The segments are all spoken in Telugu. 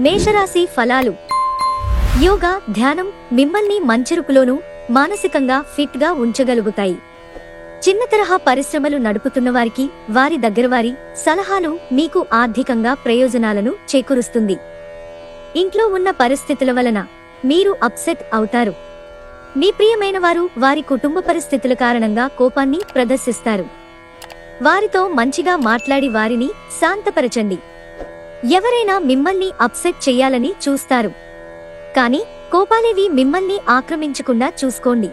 మేషరాశి ఫలాలు. యోగా, ధ్యానం మిమ్మల్ని మంచిరుపులోనూ మానసికంగా ఫిట్ గా ఉంచగలుగుతాయి. చిన్న తరహా పరిశ్రమలు నడుపుతున్న వారికి వారి దగ్గరవారి సలహాలు మీకు ఆర్థికంగా ప్రయోజనాలను చేకూరుస్తుంది. ఇంట్లో ఉన్న పరిస్థితుల వలన మీరు అప్సెట్ అవుతారు. మీ ప్రియమైన వారు వారి కుటుంబ పరిస్థితుల కారణంగా కోపాన్ని ప్రదర్శిస్తారు. వారితో మంచిగా మాట్లాడి వారిని శాంతపరచండి. ఎవరైనా మిమ్మల్ని అప్సెట్ చెయ్యాలని చూస్తారు, కానీ కోపాలేవి మిమ్మల్ని ఆక్రమించకుండా చూసుకోండి.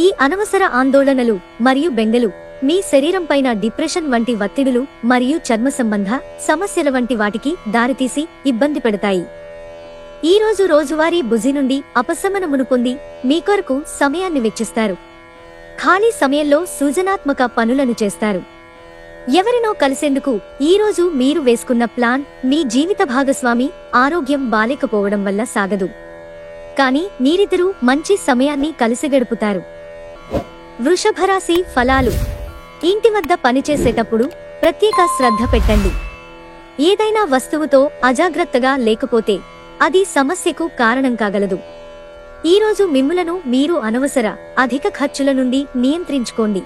ఈ అనవసర ఆందోళనలు మరియు బెంగలు మీ శరీరంపైన డిప్రెషన్ వంటి ఒత్తిడులు మరియు చర్మ సంబంధ సమస్యల వంటి వాటికి దారితీసి ఇబ్బంది పెడతాయి. ఈ రోజు రోజువారీ బుజి నుండి అపశమనమును పొంది మీ కొరకు సమయాన్ని వెచ్చిస్తారు. ఖాళీ సమయంలో సృజనాత్మక పనులను చేస్తారు. ఎవరినో కలిసేందుకు ఈ రోజు మీరు వేసుకున్న ప్లాన్ మీ జీవిత భాగస్వామి ఆరోగ్యం బాలేకపోవడం వల్ల సాగదు, కానీ మీరిద్దరూ మంచి సమయాన్ని కలిసి గడుపుతారు. వృషభరాశి ఫలాలు. ఇంటి వద్ద పనిచేసేటప్పుడు ప్రత్యేక శ్రద్ధ పెట్టండి. ఏదైనా వస్తువుతో అజాగ్రత్తగా లేకపోతే అది సమస్యకు కారణం కాగలదు. ఈరోజు మిమ్ములను మీరు అనవసర అధిక ఖర్చుల నుండి నియంత్రించుకోండి,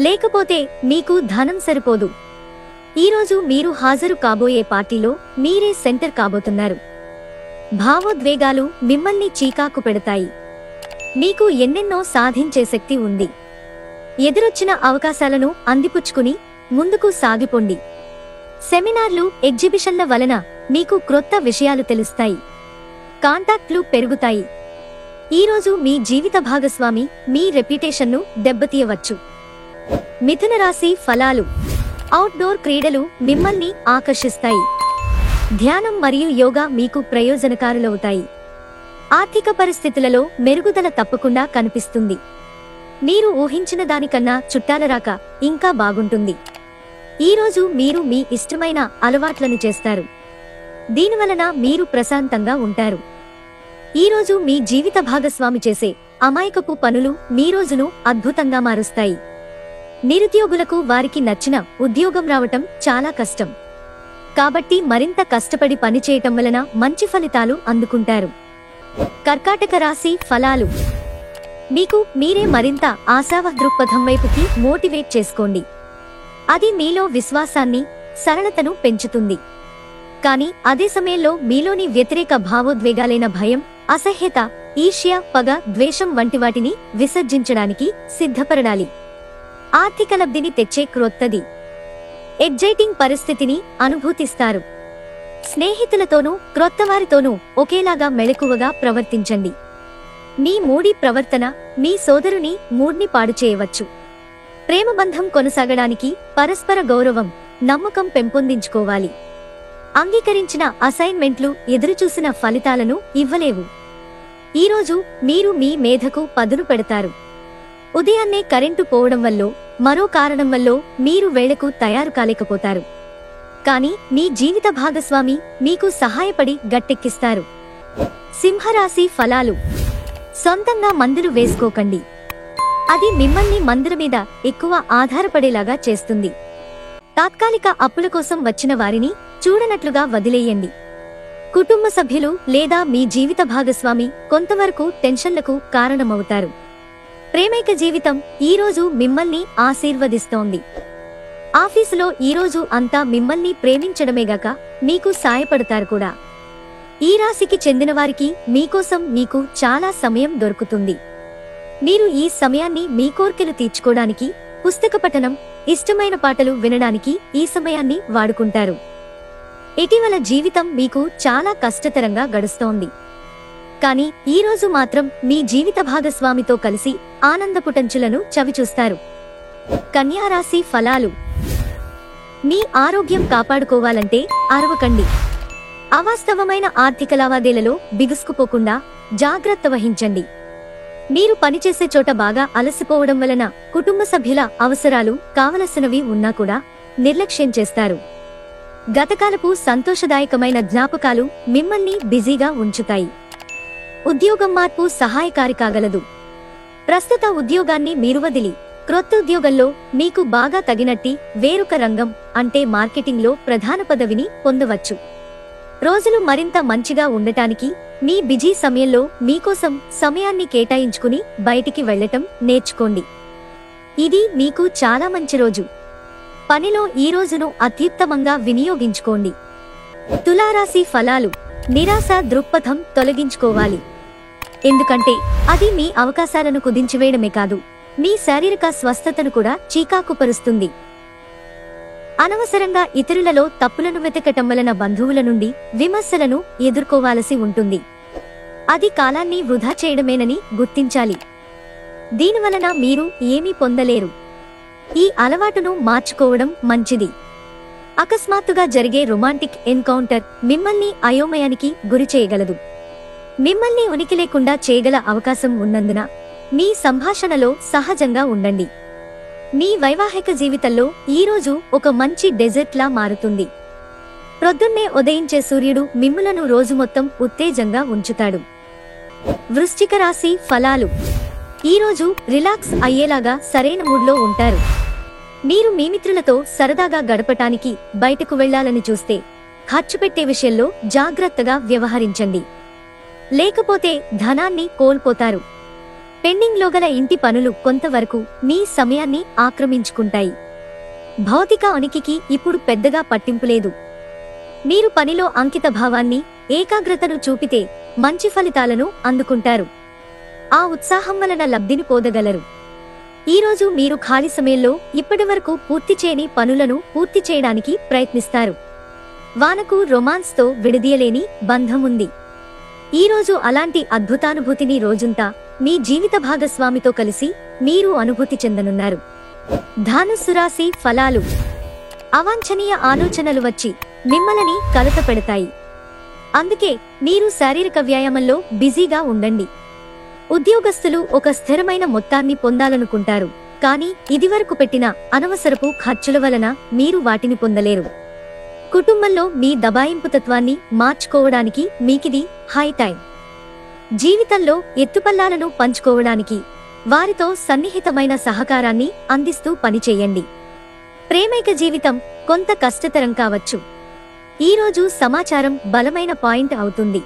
లేకపోతే మీకు ధనం సరిపోదు. ఈరోజు మీరు హాజరు కాబోయే పార్టీలో మీరే సెంటర్ కాబోతున్నారు. భావోద్వేగాలు మిమ్మల్ని చీకాకు పెడతాయి. మీకు ఎన్నెన్నో సాధించే శక్తి ఉంది. ఎదురొచ్చిన అవకాశాలను అందిపుచ్చుకుని ముందుకు సాగిపోండి. సెమినార్లు, ఎగ్జిబిషన్ల వలన మీకు క్రొత్త విషయాలు తెలుస్తాయి. కాంటాక్ట్లు పెరుగుతాయి. ఈరోజు మీ జీవిత భాగస్వామి మీ రెప్యుటేషన్ను దెబ్బతీయవచ్చు. మిథున రాశి ఫలాలు. అవుట్డోర్ క్రీడలు మిమ్మల్ని ఆకర్షిస్తాయి. ధ్యానం మరియు యోగా మీకు ప్రయోజనకారులవుతాయి. ఆర్థిక పరిస్థితులలో మెరుగుదల తప్పకుండా కనిపిస్తుంది. మీరు ఊహించిన దానికన్నా చుట్టాల రాక ఇంకా బాగుంటుంది. ఈరోజు మీరు మీ ఇష్టమైన అలవాట్లను చేస్తారు. దీనివలన మీరు ప్రశాంతంగా ఉంటారు. ఈరోజు మీ జీవిత భాగస్వామి చేసే అమాయకపు పనులు మీ రోజును అద్భుతంగా మారుస్తాయి. నిరుద్యోగులకు వారికి నచ్చిన ఉద్యోగం రావటం చాలా కష్టం, కాబట్టి మరింత కష్టపడి పనిచేయటం వలన మంచి ఫలితాలు అందుకుంటారు. కర్కాటక రాశి ఫలాలు. మీకు మీరే మరింత ఆశావ దృక్పథం వైపుకి మోటివేట్ చేసుకోండి. అది మీలో విశ్వాసాన్ని, సరళతను పెంచుతుంది. కానీ అదే సమయంలో మీలోని వ్యతిరేక భావోద్వేగాలైన భయం, అసహ్యత, ఈర్ష్య, పగ, ద్వేషం వంటి వాటిని విసర్జించడానికి సిద్ధపడాలి. ఆర్థిక లబ్ధిని తెచ్చే క్రొత్తది ఎగ్జైటింగ్ పరిస్థితిని అనుభూతిస్తారు. స్నేహితులతోనూ క్రొత్తవారితోనూ ఒకేలాగా మెలకువగా ప్రవర్తించండి. మీ మూడీ ప్రవర్తన మీ సోదరుని మూడ్ని పాడు చేయవచ్చు. ప్రేమబంధం కొనసాగడానికి పరస్పర గౌరవం, నమ్మకం పెంపొందించుకోవాలి. అంగీకరించిన అసైన్మెంట్లు ఎదురుచూసిన ఫలితాలను ఇవ్వలేవు. ఈరోజు మీరు మీ మేధకు పదును పెడతారు. ఉదయాన్నే కరెంటు పోవడం వల్లో మరో కారణం వల్లో మీరు వేళకు తయారు కాలేకపోతారు, కానీ మీ జీవిత భాగస్వామి మీకు సహాయపడి గట్టెక్కిస్తారు. సింహరాశి ఫలాలు. సొంతంగా మందులు వేసుకోకండి. అది మిమ్మల్ని మందుల మీద ఎక్కువ ఆధారపడేలాగా చేస్తుంది. తాత్కాలిక అప్పుల కోసం వచ్చిన వారిని చూడనట్లుగా వదిలేయండి. కుటుంబ సభ్యులు లేదా మీ జీవిత భాగస్వామి కొంతవరకు టెన్షన్లకు కారణమవుతారు. ప్రేమైక జీవితం ఈరోజు మిమ్మల్ని ఆశీర్వదిస్తోంది. ఆఫీసులో ఈరోజు అంతా మిమ్మల్ని ప్రేమించడమేగాక మీకు సాయపడతారు కూడా. ఈ రాశికి చెందిన వారికి మీకోసం మీకు చాలా సమయం దొరుకుతుంది. మీరు ఈ సమయాన్ని మీ కోర్కెలు తీర్చుకోవడానికి, పుస్తక పఠనం, ఇష్టమైన పాటలు వినడానికి ఈ సమయాన్ని వాడుకుంటారు. ఇటీవల జీవితం మీకు చాలా కష్టతరంగా గడుస్తోంది, కానీ ఈరోజు మాత్రం మీ జీవిత భాగస్వామితో కలిసి ఆనందపుటంచులను చవిచూస్తారు. కన్యారాశి ఫలాలు. మీ ఆరోగ్యం కాపాడుకోవాలంటే అరవకండి. అవాస్తవమైన ఆర్థిక లావాదేవీలలో బిగుసుకుపోకుండా జాగ్రత్త వహించండి. మీరు పనిచేసే చోట బాగా అలసిపోవడం వలన కుటుంబ సభ్యుల అవసరాలు కావలసినవి ఉన్నా కూడా నిర్లక్ష్యం చేస్తారు. గతకాలపు సంతోషదాయకమైన జ్ఞాపకాలు మిమ్మల్ని బిజీగా ఉంచుతాయి. ఉద్యోగం మార్పు సహాయకారి కాగలదు. ప్రస్తుత ఉద్యోగాన్ని మీరు వదిలి క్రొత్త ఉద్యోగంలో మీకు బాగా తగినట్టి వేరొక రంగం అంటే మార్కెటింగ్లో ప్రధాన పదవిని పొందవచ్చు. రోజులు మరింత మంచిగా ఉండటానికి మీ బిజీ సమయంలో మీకోసం సమయాన్ని కేటాయించుకుని బయటికి వెళ్ళటం నేర్చుకోండి. ఇది మీకు చాలా మంచి రోజు. పనిలో ఈ రోజును అత్యుత్తమంగా వినియోగించుకోండి. తులారాశి ఫలాలు. నిరాశ దృక్పథం తొలగించుకోవాలి. ఎందుకంటే అది మీ అవకాశాలను కుదించివేయడమే కాదు, మీ శారీరక స్వస్థతను కూడా చీకాకుపరుస్తుంది. అనవసరంగా ఇతరులలో తప్పులను వెతకటం వలన బంధువుల నుండి విమర్శలను ఎదుర్కోవాల్సి ఉంటుంది. అది కాలాన్ని వృధా చేయడమేనని గుర్తించాలి. దీనివలన మీరు ఏమీ పొందలేరు. ఈ అలవాటును మార్చుకోవడం మంచిది. అకస్మాత్తుగా జరిగే రొమాంటిక్ ఎన్కౌంటర్ మిమ్మల్ని అయోమయానికి గురి చేయగలదు. మిమ్మల్ని ఉనికి లేకుండా చేయగల అవకాశం ఉన్నందున మీ సంభాషణలో సహజంగా ఉండండి. మీ వైవాహిక జీవితంలో ఈరోజు ఒక మంచి డెజర్ట్లా మారుతుంది. ప్రొద్దున్నే ఉదయించే సూర్యుడు మిమ్ములను రోజు మొత్తం ఉత్తేజంగా ఉంచుతాడు. వృశ్చిక రాశి ఫలాలు. ఈరోజు రిలాక్స్ అయ్యేలాగా సరైన మూడ్లో ఉంటారు. మీరు మీ మిత్రులతో సరదాగా గడపటానికి బయటకు వెళ్లాలని చూస్తే ఖర్చు పెట్టే విషయంలో జాగ్రత్తగా వ్యవహరించండి. లేకపోతే ధనాన్ని కోల్పోతారు. పెండింగ్లో గల ఇంటి పనులు కొంతవరకు మీ సమయాన్ని ఆక్రమించుకుంటాయి. భౌతిక ఉనికికి ఇప్పుడు పెద్దగా పట్టింపులేదు. మీరు పనిలో అంకిత భావాన్ని, ఏకాగ్రతను చూపితే మంచి ఫలితాలను అందుకుంటారు. ఆ ఉత్సాహం వలన లబ్ధిని పొందగలరు. ఈరోజు మీరు ఖాళీ సమయంలో ఇప్పటివరకు పూర్తి చేయని పనులను పూర్తి చేయడానికి ప్రయత్నిస్తారు. వానకు రొమాన్స్తో విడదీయలేని బంధం ఉంది. ఈరోజు అలాంటి అద్భుతానుభూతిని రోజంతా మీ జీవిత భాగస్వామితో కలిసి మీరు అనుభూతి చెందనున్నారు. ధనుస్సు రాశి ఫలాలు. అవాంఛనీయ ఆలోచనలు వచ్చి మిమ్మల్ని కలతపెడతాయి. అందుకే మీరు శారీరక వ్యాయామంలో బిజీగా ఉండండి. ఉద్యోగస్తులు ఒక స్థిరమైన మొత్తాన్ని పొందాలనుకుంటారు, కానీ ఇదివరకు పెట్టిన అనవసరపు ఖర్చుల వలన మీరు వాటిని పొందలేరు. కుటుంబంలో మీ దబాయింపుతత్వాన్ని మార్చుకోవడానికి మీకిది హై టైం. జీవితంలో ఎత్తుపల్లాలను పంచుకోవడానికి వారితో సన్నిహితమైన సహకారాన్ని అందిస్తూ పనిచేయండి. ప్రేమైక జీవితం కొంత కష్టతరం కావచ్చు. ఈరోజు సమాచారం బలమైన పాయింట్ అవుతుంది.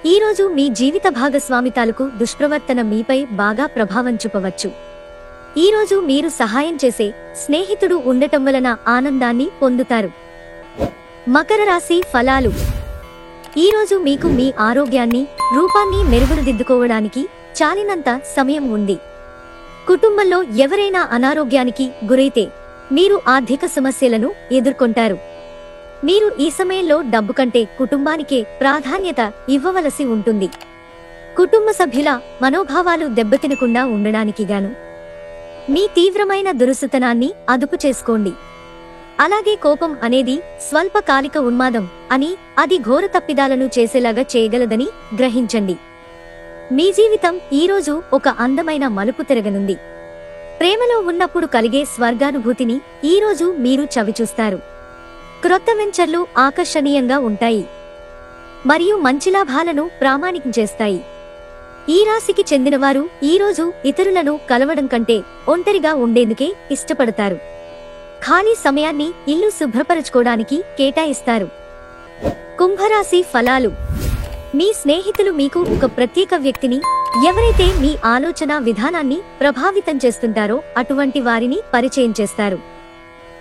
ఈరోజు మీ జీవిత భాగస్వామి తాలూకు దుష్ప్రవర్తన మీపై బాగా ప్రభావం చూపవచ్చు. ఈరోజు మీరు సహాయం చేసే స్నేహితుడు ఉండటం వలన ఆనందాన్ని పొందుతారు. మకర రాశి ఫలాలు. ఈరోజు మీకు మీ ఆరోగ్యాన్ని, రూపాన్ని మెరుగుదిద్దుకోవడానికి చాలినంత సమయం ఉంది. కుటుంబంలో ఎవరైనా అనారోగ్యానికి గురైతే మీరు ఆర్థిక సమస్యలను ఎదుర్కొంటారు. మీరు ఈ సమయంలో డబ్బు కంటే కుటుంబానికే ప్రాధాన్యత ఇవ్వవలసి ఉంటుంది. కుటుంబ సభ్యుల మనోభావాలు దెబ్బతినకుండా ఉండడానికి గాను మీ తీవ్రమైన దురుసుతనాన్ని అదుపు చేసుకోండి. అలాగే కోపం అనేది స్వల్పకాలిక ఉన్మాదం అని, అది ఘోర తప్పిదాలను చేసేలాగా చేయగలదని గ్రహించండి. మీ జీవితం ఈరోజు ఒక అందమైన మలుపు తిరగనుంది. ప్రేమలో ఉన్నప్పుడు కలిగే స్వర్గానుభూతిని ఈరోజు మీరు చవిచూస్తారు. క్రొత్త వెంచర్లు ఆకర్షణీయంగా ఉంటాయి మరియు మంచి లాభాలను ప్రామాణికం చేస్తాయి. ఈ రాశికి చెందినవారు ఈరోజు ఇతరులను కలవడం కంటే ఒంటరిగా ఉండేందుకే ఇష్టపడతారు. ఖాళీ సమయాన్ని ఇల్లు శుభ్రపరచుకోవడానికి కేటాయిస్తారు. కుంభరాశి ఫలాలు. మీ స్నేహితులు మీకు ఒక ప్రత్యేక వ్యక్తిని, ఎవరైతే మీ ఆలోచన విధానాన్ని ప్రభావితం చేస్తుంటారో అటువంటి వారిని పరిచయం చేస్తారు.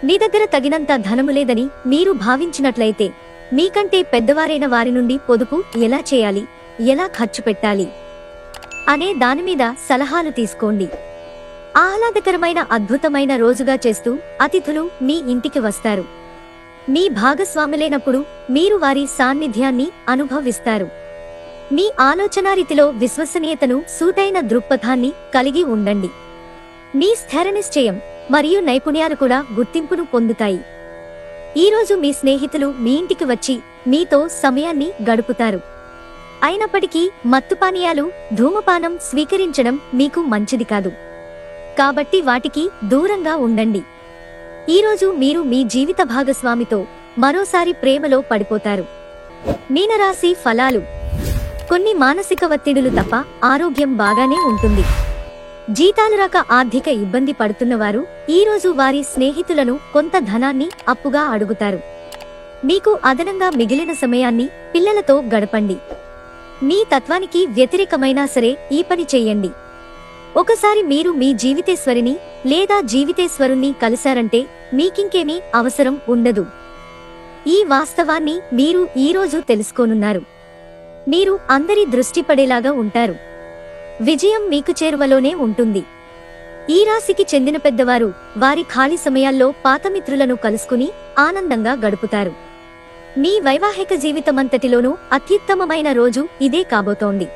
మీ దగ్గర తగినంత ధనము లేదని మీరు భావించినట్లయితే మీకంటే పెద్దవారైన వారి నుండి పొదుపు ఎలా చేయాలి, ఎలా ఖర్చు పెట్టాలి అనే దానిమీద సలహాలు తీసుకోండి. ఆహ్లాదకరమైన అద్భుతమైన రోజుగా చేస్తూ అతిథులు మీ ఇంటికి వస్తారు. మీ భాగస్వాములైనప్పుడు మీరు వారి సాన్నిధ్యాన్ని అనుభవిస్తారు. మీ ఆలోచనారీతిలో విశ్వసనీయతను, సూటైన దృక్పథాన్ని కలిగి ఉండండి. మీ స్థిర నిశ్చయం మరియు నైపుణ్యాలు కూడా గుర్తింపును పొందుతాయి. ఈరోజు మీ స్నేహితులు మీ ఇంటికి వచ్చి మీతో సమయాన్ని గడుపుతారు. అయినప్పటికీ మత్తుపానీయాలు, ధూమపానం స్వీకరించడం మీకు మంచిది కాదు. కాబట్టి వాటికి దూరంగా ఉండండి. ఈరోజు మీరు మీ జీవిత భాగస్వామితో మరోసారి ప్రేమలో పడిపోతారు. మీనరాశి ఫలాలు. కొన్ని మానసిక ఒత్తిడులు తప్ప ఆరోగ్యం బాగానే ఉంటుంది. జీతాలు రాక ఆర్థిక ఇబ్బంది పడుతున్నవారు ఈరోజు వారి స్నేహితులను కొంత ధనాన్ని అప్పుగా అడుగుతారు. మీకు అదనంగా మిగిలిన సమయాన్ని పిల్లలతో గడపండి. మీ తత్వానికి వ్యతిరేకమైనా సరే ఈ పని చేయండి. ఒకసారి మీరు మీ జీవితేశ్వరిని లేదా జీవితేశ్వరుణ్ణి కలిశారంటే మీకింకేమీ అవసరం ఉండదు. ఈ వాస్తవాన్ని మీరు ఈరోజు తెలుసుకోనున్నారు. మీరు అందరి దృష్టి పడేలాగా ఉంటారు. విజయం మీకు చేరువలోనే ఉంటుంది. ఈ రాశికి చెందిన పెద్దవారు వారి ఖాళీ సమయాల్లో పాత మిత్రులను కలుసుకుని ఆనందంగా గడుపుతారు. మీ వైవాహిక జీవితమంతటిలోనూ అత్యుత్తమమైన రోజు ఇదే కాబోతోంది.